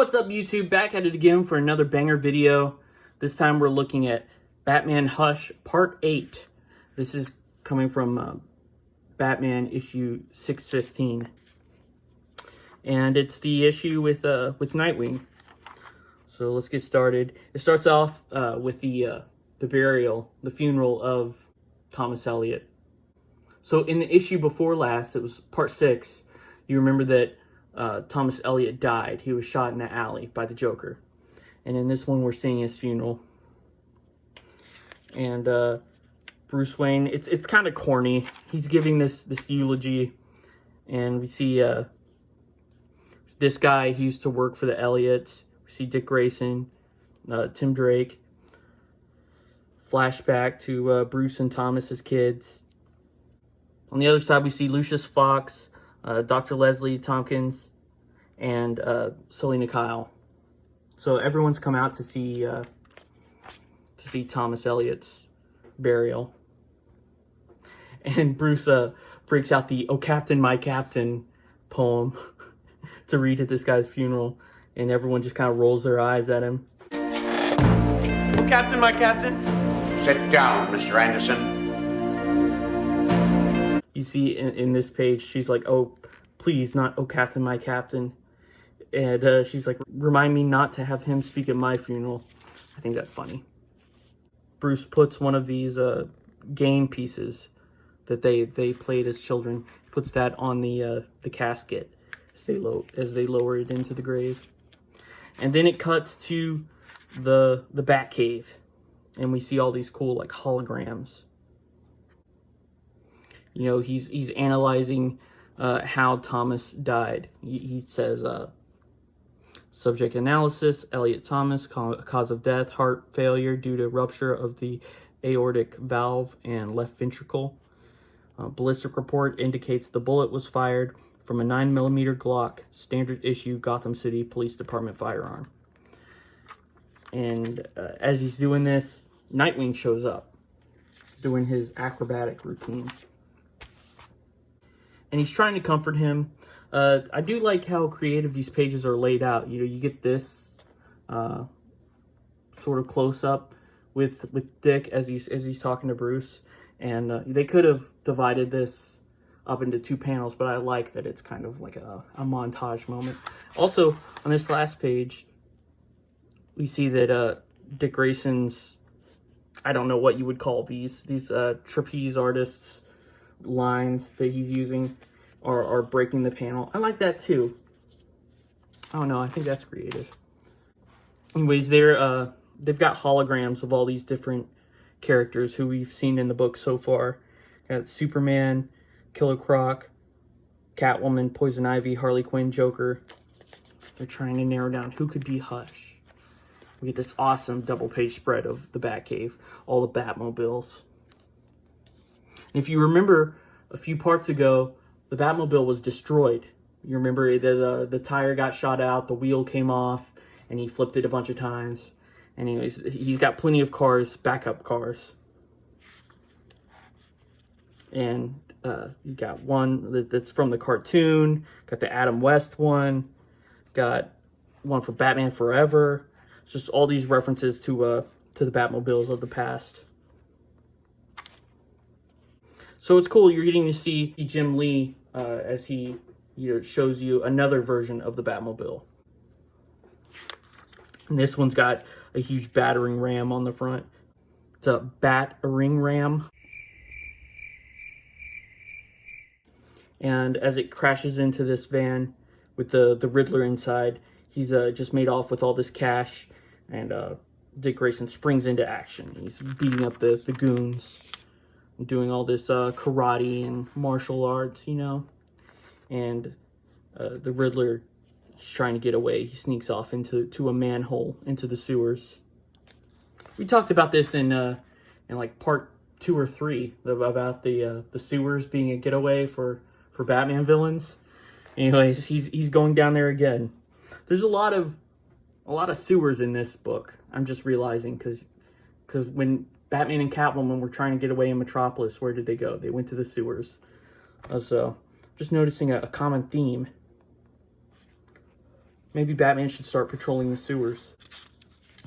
What's up, YouTube? Back at it again for another banger video. This time we're looking at Batman Hush Part 8. This is coming from Batman issue 615. And it's the issue with Nightwing. So let's get started. It starts off with the burial, the funeral of Thomas Elliot. So in the issue before last, it was Part 6, you remember that Thomas Elliot died. He was shot in the alley by the Joker. And in this one, we're seeing his funeral. And Bruce Wayne, it's kind of corny. He's giving this eulogy. And we see this guy, he used to work for the Elliots. We see Dick Grayson, Tim Drake. Flashback to Bruce and Thomas as kids. On the other side, we see Lucius Fox, Dr. Leslie Tompkins, and Selena Kyle. So everyone's come out to see Thomas Elliot's burial. And Bruce breaks out the "Oh Captain, My Captain" poem to read at this guy's funeral, and everyone just kind of rolls their eyes at him. "Oh Captain, my Captain." Sit down, Mr. Anderson. You see in this page, she's like, "Oh, please, not oh Captain, my Captain." And she's like, "Remind me not to have him speak at my funeral." I think that's funny. Bruce puts one of these game pieces that they played as children, puts that on the casket as they lower it into the grave. And then it cuts to the Batcave, and we see all these cool like holograms. You know, he's analyzing how Thomas died. He says, subject analysis, Elliot Thomas, cause of death, heart failure due to rupture of the aortic valve and left ventricle. Ballistic report indicates the bullet was fired from a 9mm Glock, standard issue Gotham City Police Department firearm. And as he's doing this, Nightwing shows up, doing his acrobatic routine. And he's trying to comfort him. I do like how creative these pages are laid out. You know, you get this sort of close up with Dick as he's talking to Bruce, and they could have divided this up into two panels, but I like that it's kind of like a montage moment. Also, on this last page, we see that Dick Grayson's, I don't know what you would call these trapeze artists lines that he's using are breaking the panel. I like that too. I don't know, I think that's creative. Anyways, they've got holograms of all these different characters who we've seen in the book so far. Got Superman, Killer Croc, Catwoman, Poison Ivy, Harley Quinn, Joker. They're trying to narrow down who could be Hush. We get this awesome double-page spread of the Batcave, all the Batmobiles. And if you remember, a few parts ago, the Batmobile was destroyed. You remember the tire got shot out, the wheel came off, and he flipped it a bunch of times. Anyways, he's got plenty of cars, backup cars. And you got one that's from the cartoon, got the Adam West one, got one for Batman Forever. It's just all these references to the Batmobiles of the past. So it's cool, you're getting to see Jim Lee as he shows you another version of the Batmobile. And this one's got a huge battering ram on the front. It's a battering ram. And as it crashes into this van with the Riddler inside, he's just made off with all this cash. And Dick Grayson springs into action. He's beating up the goons, doing all this karate and martial arts, you know. And the Riddler, he's trying to get away. He sneaks off into a manhole, into the sewers. We talked about this in like part 2 or 3 about the sewers being a getaway for Batman villains. Anyways, he's going down there again. There's a lot of sewers in this book. I'm just realizing because when Batman and Catwoman were trying to get away in Metropolis, where did they go? They went to the sewers. So, just noticing a common theme. maybe Batman should start patrolling the sewers.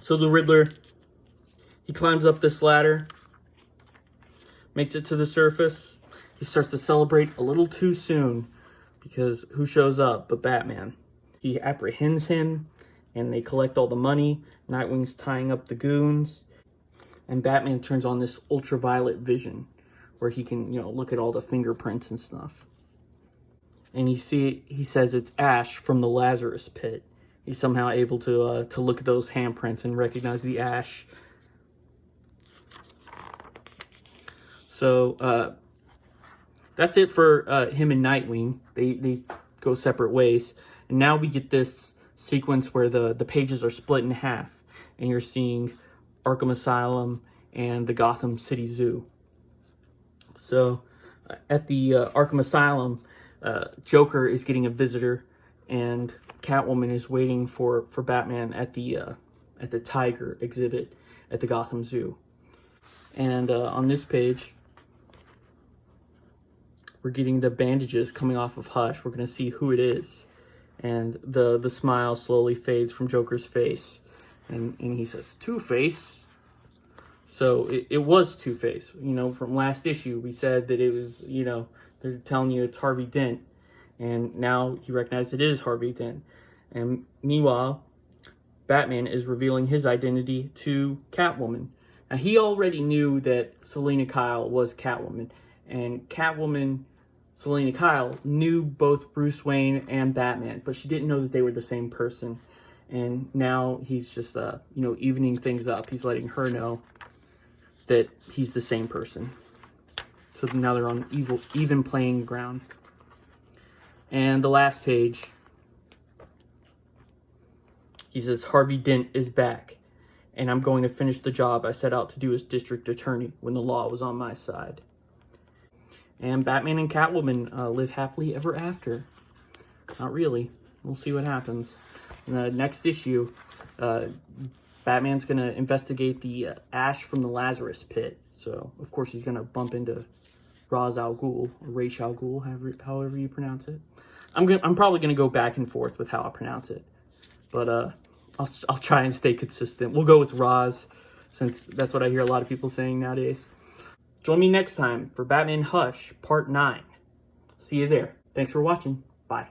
So the Riddler, he climbs up this ladder, makes it to the surface. He starts to celebrate a little too soon, because who shows up but Batman? He apprehends him, and they collect all the money. Nightwing's tying up the goons, and Batman turns on this ultraviolet vision, where he can, look at all the fingerprints and stuff. And he says it's ash from the Lazarus pit. He's somehow able to look at those handprints and recognize the ash. So that's it for him and Nightwing. They go separate ways. And now we get this sequence where the pages are split in half. And you're seeing Arkham Asylum and the Gotham City Zoo. So at the Arkham Asylum, Joker is getting a visitor, and Catwoman is waiting for Batman at the Tiger exhibit at the Gotham Zoo. And on this page, we're getting the bandages coming off of Hush. We're going to see who it is. And the smile slowly fades from Joker's face. And he says, Two-Face. So it was Two-Face. From last issue, we said that it was, they're telling you it's Harvey Dent. And now you recognize it is Harvey Dent. And meanwhile, Batman is revealing his identity to Catwoman. Now, he already knew that Selina Kyle was Catwoman. And Catwoman, Selina Kyle, knew both Bruce Wayne and Batman. But she didn't know that they were the same person. And now he's just, evening things up. He's letting her know that he's the same person. So now they're on even playing ground. And the last page, he says, Harvey Dent is back, and I'm going to finish the job I set out to do as district attorney when the law was on my side. And Batman and Catwoman live happily ever after. Not really. We'll see what happens. In the next issue, Batman's going to investigate the ash from the Lazarus pit. So, of course, he's going to bump into Ra's al Ghul, or Ra's al Ghul, however you pronounce it. I'm probably going to go back and forth with how I pronounce it. But I'll try and stay consistent. We'll go with Ra's, since that's what I hear a lot of people saying nowadays. Join me next time for Batman Hush Part 9. See you there. Thanks for watching. Bye.